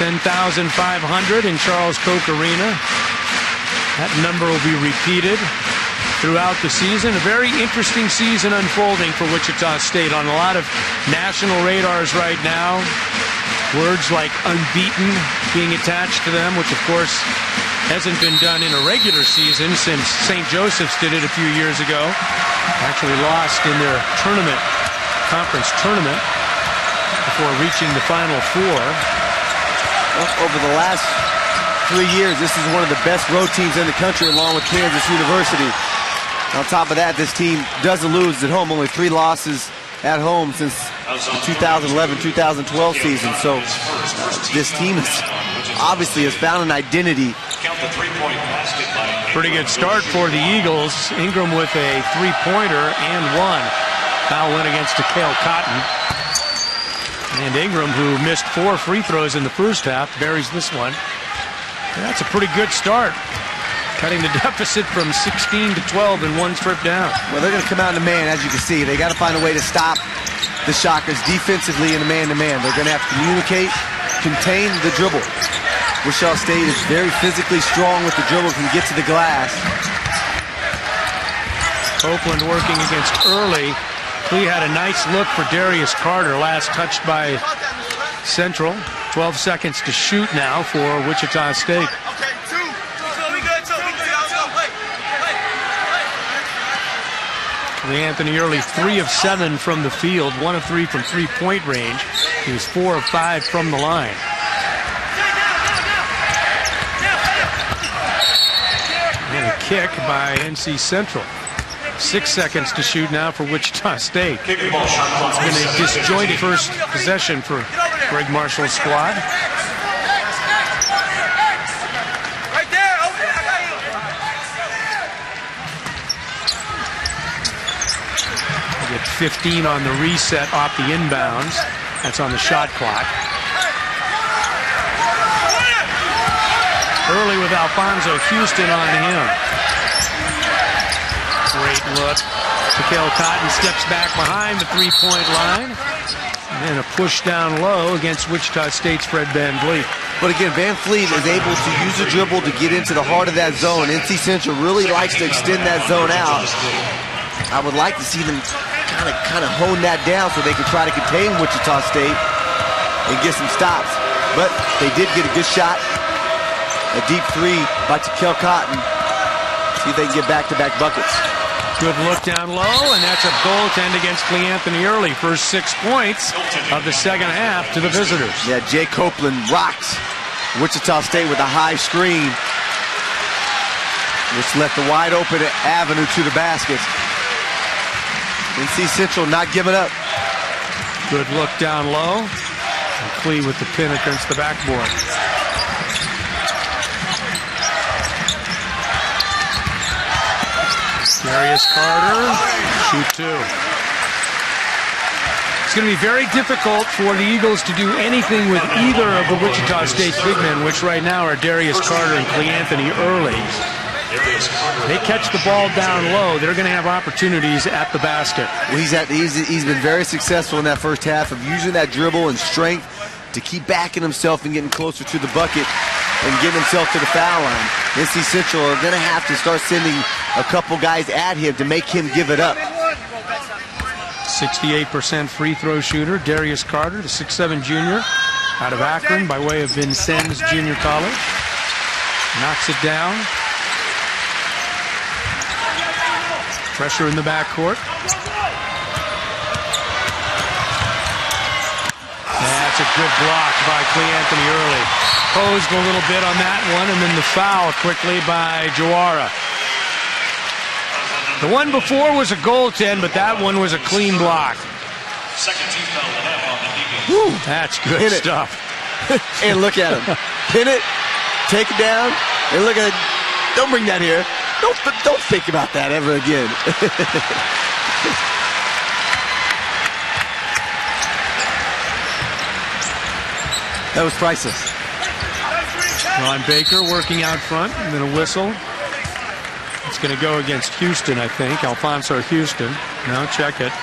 10,500 in Charles Koch Arena. That number will be repeated throughout the season. A very interesting season unfolding for Wichita State on a lot of national radars right now. Words like unbeaten being attached to them, which of course hasn't been done in a regular season since St. Joseph's did it a few years ago. Actually lost in their conference tournament before reaching the Final Four. Over the last 3 years, this is one of the best road teams in the country, along with Kansas University. On top of that, this team doesn't lose at home. Only 3 losses at home since the 2011-2012 season. So this team obviously has found an identity. Pretty good start for the Eagles. Ingram with a 3-pointer and one. Foul went against Takale Cotton. And Ingram, who missed 4 free throws in the first half, buries this one. That's a pretty good start, cutting the deficit from 16 to 12 in one trip down. Well, they're going to come out in the man, as you can see. They got to find a way to stop the Shockers defensively in the man-to-man. They're going to have to communicate, contain the dribble. Wichita State is very physically strong with the dribble, can get to the glass. Copeland working against Early. Lee had a nice look for Darius Carter, last touched by Central. 12 seconds to shoot now for Wichita State. Lee Anthony Early, 3 of 7 from the field, 1 of 3 from three-point range. He was 4 of 5 from the line. And a kick by NC Central. 6 seconds to shoot now for Wichita State. It's been a disjointed first possession for Greg Marshall's squad. They get 15 on the reset off the inbounds. That's on the shot clock. Early with Alfonso Houston on him. Great look. Takale Cotton steps back behind the three-point line. And a push down low against Wichita State's Fred VanVleet. But again, VanVleet is able to use the dribble to get into the heart of that zone. NC Central really likes to extend that zone out. I would like to see them kind of hone that down so they can try to contain Wichita State and get some stops. But they did get a good shot. A deep 3 by Takale Cotton. See if they can get back-to-back buckets. Good look down low, and that's a goaltend against Lee Anthony Early. First 6 points of the second half to the visitors. Yeah, Jay Copeland rocks Wichita State with a high screen, which left a wide open avenue to the basket. NC Central not giving up. Good look down low. And Clee with the pin against the backboard. Darius Carter, shoot 2. It's going to be very difficult for the Eagles to do anything with either of the Wichita State big men, which right now are Darius Carter and Lee Anthony Early. They catch the ball down low, they're going to have opportunities at the basket. Well, he's been very successful in that first half of using that dribble and strength to keep backing himself and getting closer to the bucket and getting himself to the foul line. NC Central are going to have to start sending a couple guys at him to make him give it up. 68% free throw shooter, Darius Carter, the 6'7" junior out of Akron by way of Vincennes Junior College. Knocks it down. Pressure in the backcourt. That's a good block by Lee Anthony Early. Posed a little bit on that one, and then the foul quickly by Jawara. The one before was a goaltend, but that one was a clean block. Whew, that's good stuff. And look at him. Pin it, take it down, and look at it. Don't bring that here. Don't think about that ever again. That was priceless. Ron Baker working out front, and then a whistle. It's going to go against Houston, I think. Alfonso Houston. No, check it.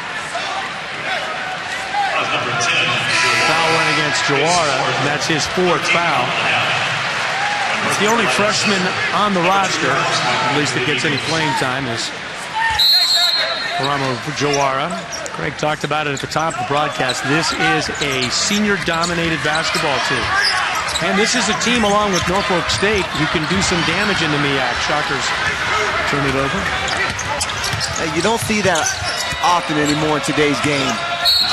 Foul went against Jawara, and that's his 4th foul. It's the only freshman on the roster, at least that gets any playing time, is Haramo Jawara. Craig talked about it at the top of the broadcast. This is a senior-dominated basketball team. And this is a team, along with Norfolk State, who can do some damage in the MEAC. Shockers turn it over. You don't see that often anymore in today's game.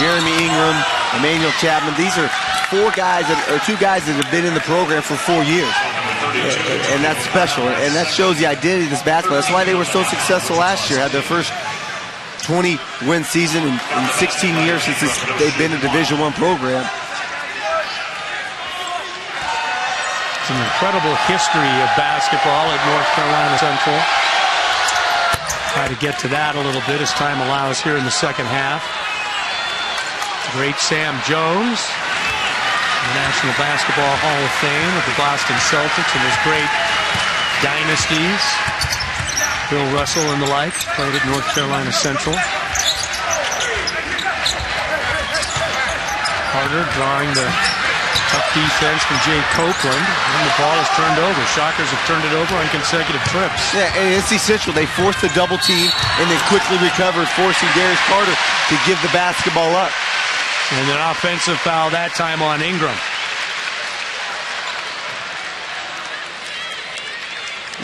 Jeremy Ingram, Emmanuel Chapman, these are 2 guys that have been in the program for 4 years. And that's special. And that shows the identity of this basketball. That's why they were so successful last year. Had their first 20-win season in 16 years since they've been a Division I program. It's an incredible history of basketball at North Carolina Central. Try to get to that a little bit as time allows here in the second half. Great Sam Jones, the National Basketball Hall of Fame of the Boston Celtics and his great dynasties. Bill Russell and the like played at North Carolina Central. Carter drawing the tough defense from Jay Copeland, and the ball is turned over. Shockers have turned it over on consecutive trips. Yeah, and NC Central, they forced the double team and then quickly recovered, forcing Darius Carter to give the basketball up. And an offensive foul that time on Ingram.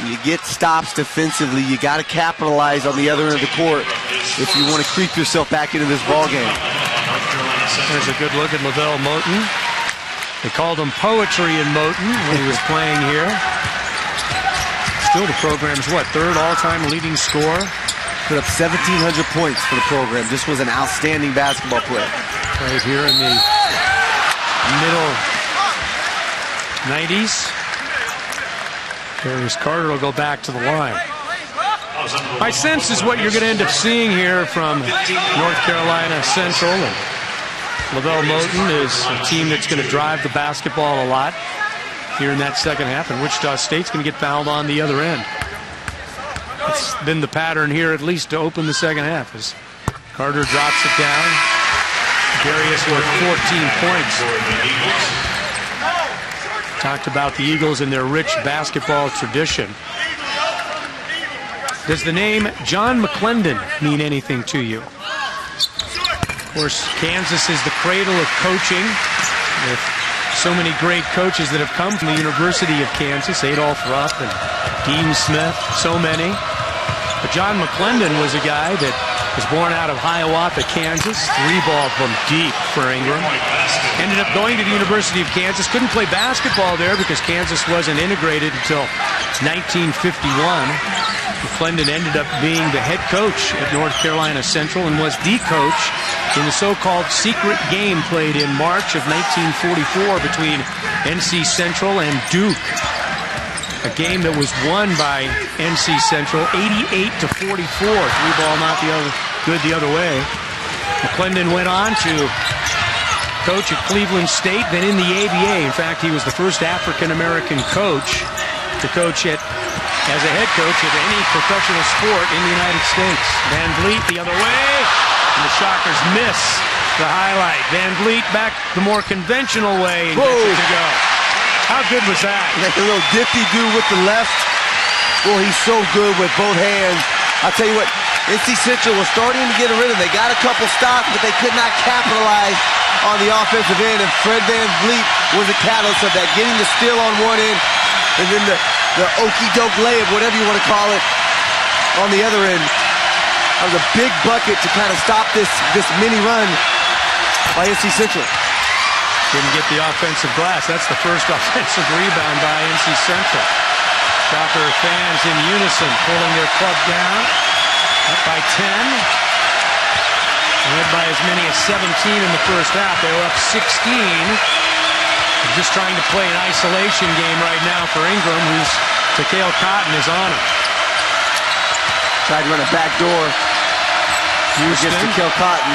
You get stops defensively, you got to capitalize on the other end of the court if you want to creep yourself back into this ball game. There's a good look at LaVelle Moton. They called him Poetry in Moton when he was playing here. Still the program's, 3rd all-time leading scorer? Put up 1,700 points for the program. This was an outstanding basketball player. Played here in the middle 90s. Darius Carter will go back to the line. My sense is what you're going to end up seeing here from North Carolina Central. And LaVelle Moton is a team that's going to drive the basketball a lot here in that second half, and Wichita State's going to get fouled on the other end. It's been the pattern here, at least to open the second half, as Carter drops it down. Darius with 14 points. Talked about the Eagles and their rich basketball tradition. Does the name John McClendon mean anything to you? Of course, Kansas is the cradle of coaching, with so many great coaches that have come from the University of Kansas, Adolph Rupp and Dean Smith, so many. But John McClendon was a guy that was born out of Hiawatha, Kansas. 3-ball from deep for Ingram. Ended up going to the University of Kansas. Couldn't play basketball there because Kansas wasn't integrated until 1951. McClendon ended up being the head coach at North Carolina Central and was the coach in the so-called secret game played in March of 1944 between NC Central and Duke. A game that was won by NC Central 88-44. 3-ball not good the other way. McClendon went on to coach at Cleveland State, then in the ABA. In fact, he was the first African-American coach to coach as a head coach at any professional sport in the United States. Van Vliet the other way, and the Shockers miss the highlight. Van Vliet back the more conventional way and gets it to go. How good was that? Like a little dippy-do with the left. Well, he's so good with both hands. I'll tell you what, NC Central was starting to get a rhythm. They got a couple stops, but they could not capitalize on the offensive end, and Fred Van Vliet was a catalyst of that, getting the steal on one end, and then the okey-doke layup, whatever you want to call it, on the other end. That was a big bucket to kind of stop this mini run by NC Central. Didn't get the offensive glass. That's the first offensive rebound by NC Central. Shocker fans in unison pulling their club down. Up by 10. Led by as many as 17 in the first half. They were up 16. They're just trying to play an isolation game right now for Ingram, who's Takale Cotton is on him. Tried to run a back door. Houston. Against Takale Cotton.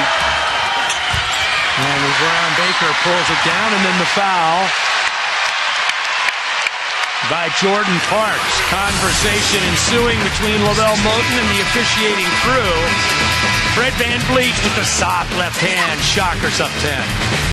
And LeBron Baker pulls it down, and then the foul by Jordan Parks. Conversation ensuing between LaVelle Moton and the officiating crew. Fred Van Vliet with the soft left hand. Shockers up 10.